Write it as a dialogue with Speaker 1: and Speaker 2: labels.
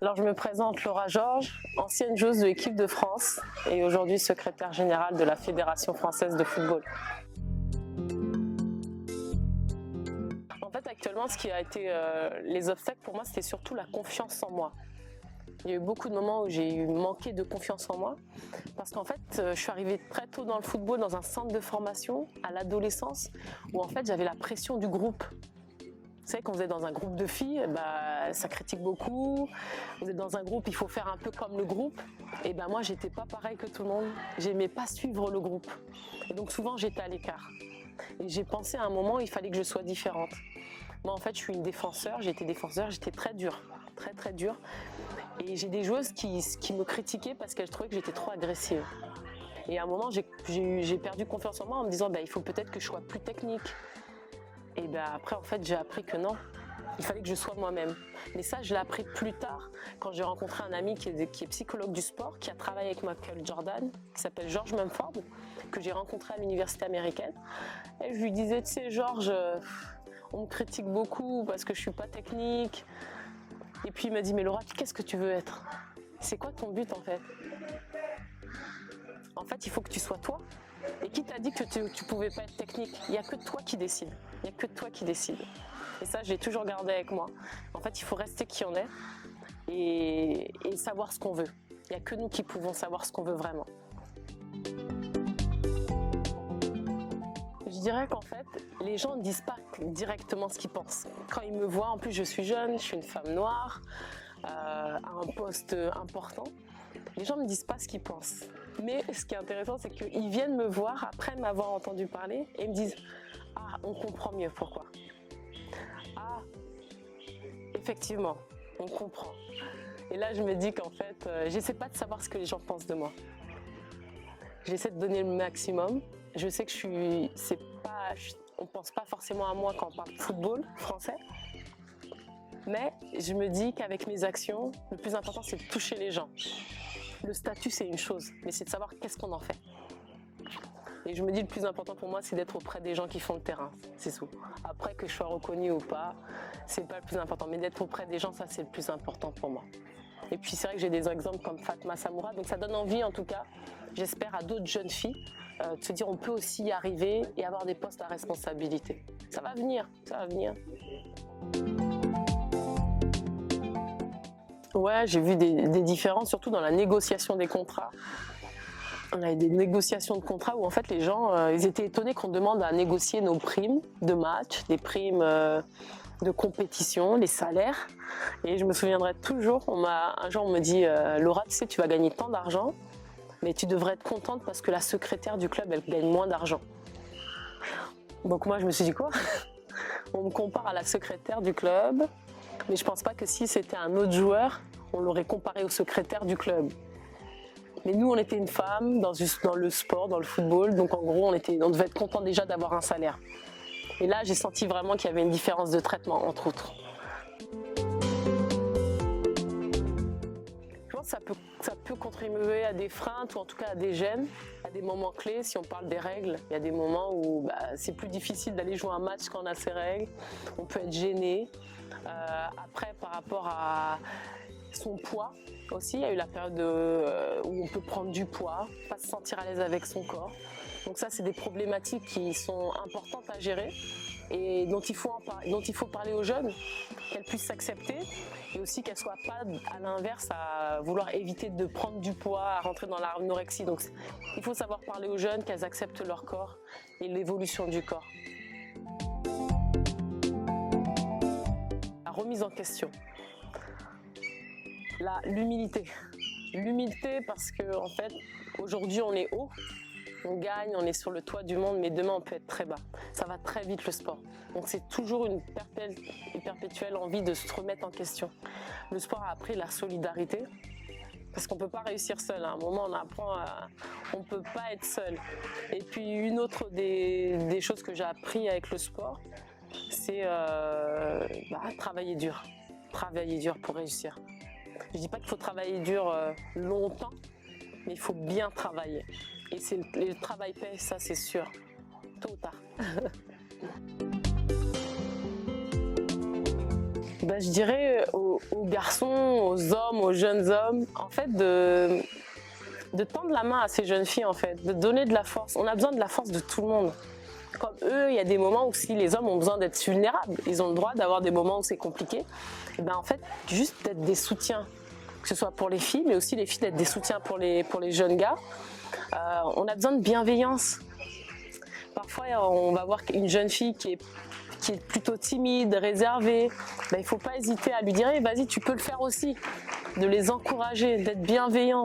Speaker 1: Alors je me présente Laura Georges, ancienne joueuse de l'équipe de France et aujourd'hui secrétaire générale de la Fédération française de football. En fait actuellement ce qui a été les obstacles pour moi c'était surtout la confiance en moi. Il y a eu beaucoup de moments où j'ai manqué de confiance en moi parce qu'en fait je suis arrivée très tôt dans le football dans un centre de formation à l'adolescence où en fait j'avais la pression du groupe. Vous savez, quand vous êtes dans un groupe de filles, ça critique beaucoup. Vous êtes dans un groupe, il faut faire un peu comme le groupe. Et moi, j'étais pas pareil que tout le monde. J'aimais pas suivre le groupe. Et donc souvent, j'étais à l'écart. Et j'ai pensé à un moment, il fallait que je sois différente. Moi, en fait, je suis une défenseur. J'étais défenseur, j'étais très dure, très dure. Et j'ai des joueuses qui me critiquaient parce qu'elles trouvaient que j'étais trop agressive. Et à un moment, j'ai perdu confiance en moi en me disant, il faut peut-être que je sois plus technique. Et après, en fait, j'ai appris que non, il fallait que je sois moi-même. Mais ça, je l'ai appris plus tard, quand j'ai rencontré un ami qui est psychologue du sport, qui a travaillé avec Michael Jordan, qui s'appelle George Mumford, que j'ai rencontré à l'université américaine. Et je lui disais, tu sais, George, on me critique beaucoup parce que je suis pas technique. Et puis il m'a dit, mais Laura, qu'est-ce que tu veux être? C'est quoi ton but en fait? En fait, il faut que tu sois toi. Et qui t'a dit que tu pouvais pas être technique? Il n'y a que toi qui décide. Il n'y a que toi qui décide. Et ça, je l'ai toujours gardé avec moi. En fait, il faut rester qui on est et savoir ce qu'on veut. Il n'y a que nous qui pouvons savoir ce qu'on veut vraiment. Je dirais qu'en fait, les gens ne disent pas directement ce qu'ils pensent. Quand ils me voient, en plus je suis jeune, je suis une femme noire, à un poste important, les gens ne me disent pas ce qu'ils pensent. Mais ce qui est intéressant, c'est qu'ils viennent me voir après m'avoir entendu parler et me disent « Ah, on comprend mieux pourquoi. Ah, effectivement, on comprend. » Et là, je me dis qu'en fait, j'essaie pas de savoir ce que les gens pensent de moi. J'essaie de donner le maximum. Je sais que on pense pas forcément à moi quand on parle de football français. Mais je me dis qu'avec mes actions, le plus important, c'est de toucher les gens. Le statut, c'est une chose, mais c'est de savoir qu'est-ce qu'on en fait. Et je me dis le plus important pour moi, c'est d'être auprès des gens qui font le terrain, c'est tout. Après, que je sois reconnue ou pas, c'est pas le plus important, mais d'être auprès des gens, ça c'est le plus important pour moi. Et puis c'est vrai que j'ai des exemples comme Fatma Samoura, donc ça donne envie en tout cas, j'espère à d'autres jeunes filles, de se dire on peut aussi y arriver et avoir des postes à responsabilité. Ça va venir, ça va venir. Ouais, j'ai vu des différences, surtout dans la négociation des contrats. On avait des négociations de contrats où en fait les gens, ils étaient étonnés qu'on demande à négocier nos primes de match, des primes de compétition, les salaires. Et je me souviendrai toujours, un jour on me dit Laura, tu sais, tu vas gagner tant d'argent, mais tu devrais être contente parce que la secrétaire du club, elle gagne moins d'argent. Donc moi je me suis dit quoi? On me compare à la secrétaire du club. Mais je pense pas que si c'était un autre joueur, on l'aurait comparé au secrétaire du club. Mais nous, on était une femme dans le sport, dans le football, donc en gros, on devait être content déjà d'avoir un salaire. Et là, j'ai senti vraiment qu'il y avait une différence de traitement, entre autres. Je pense que ça peut contribuer à des freins, ou en tout cas à des gênes, à des moments clés. Si on parle des règles, il y a des moments où c'est plus difficile d'aller jouer un match quand on a ses règles. On peut être gêné. Après, par rapport à son poids aussi, il y a eu la période où on peut prendre du poids, pas se sentir à l'aise avec son corps. Donc ça, c'est des problématiques qui sont importantes à gérer et dont il faut parler aux jeunes, qu'elles puissent s'accepter et aussi qu'elles ne soient pas à l'inverse à vouloir éviter de prendre du poids, à rentrer dans l'anorexie. Donc il faut savoir parler aux jeunes, qu'elles acceptent leur corps et l'évolution du corps. La remise en question. L'humilité. L'humilité parce que en fait, aujourd'hui on est haut, on gagne, on est sur le toit du monde, mais demain on peut être très bas. Ça va très vite le sport. Donc c'est toujours une perpétuelle envie de se remettre en question. Le sport a appris la solidarité, parce qu'on ne peut pas réussir seul. À un moment on apprend on ne peut pas être seul. Et puis une autre des choses que j'ai appris avec le sport, c'est travailler dur. Travailler dur pour réussir. Je ne dis pas qu'il faut travailler dur longtemps, mais il faut bien travailler. Et le travail paie, ça c'est sûr, tôt ou tard. Je dirais aux aux garçons, aux hommes, aux jeunes hommes, en fait, de tendre la main à ces jeunes filles, en fait, de donner de la force. On a besoin de la force de tout le monde. Comme eux, il y a des moments où si les hommes ont besoin d'être vulnérables, ils ont le droit d'avoir des moments où c'est compliqué. Et ben en fait, juste d'être des soutiens, que ce soit pour les filles, mais aussi les filles d'être des soutiens pour les jeunes gars. On a besoin de bienveillance. Parfois, on va voir une jeune fille qui est plutôt timide, réservée. Ben, il ne faut pas hésiter à lui dire hey, vas-y, tu peux le faire aussi. De les encourager, d'être bienveillant.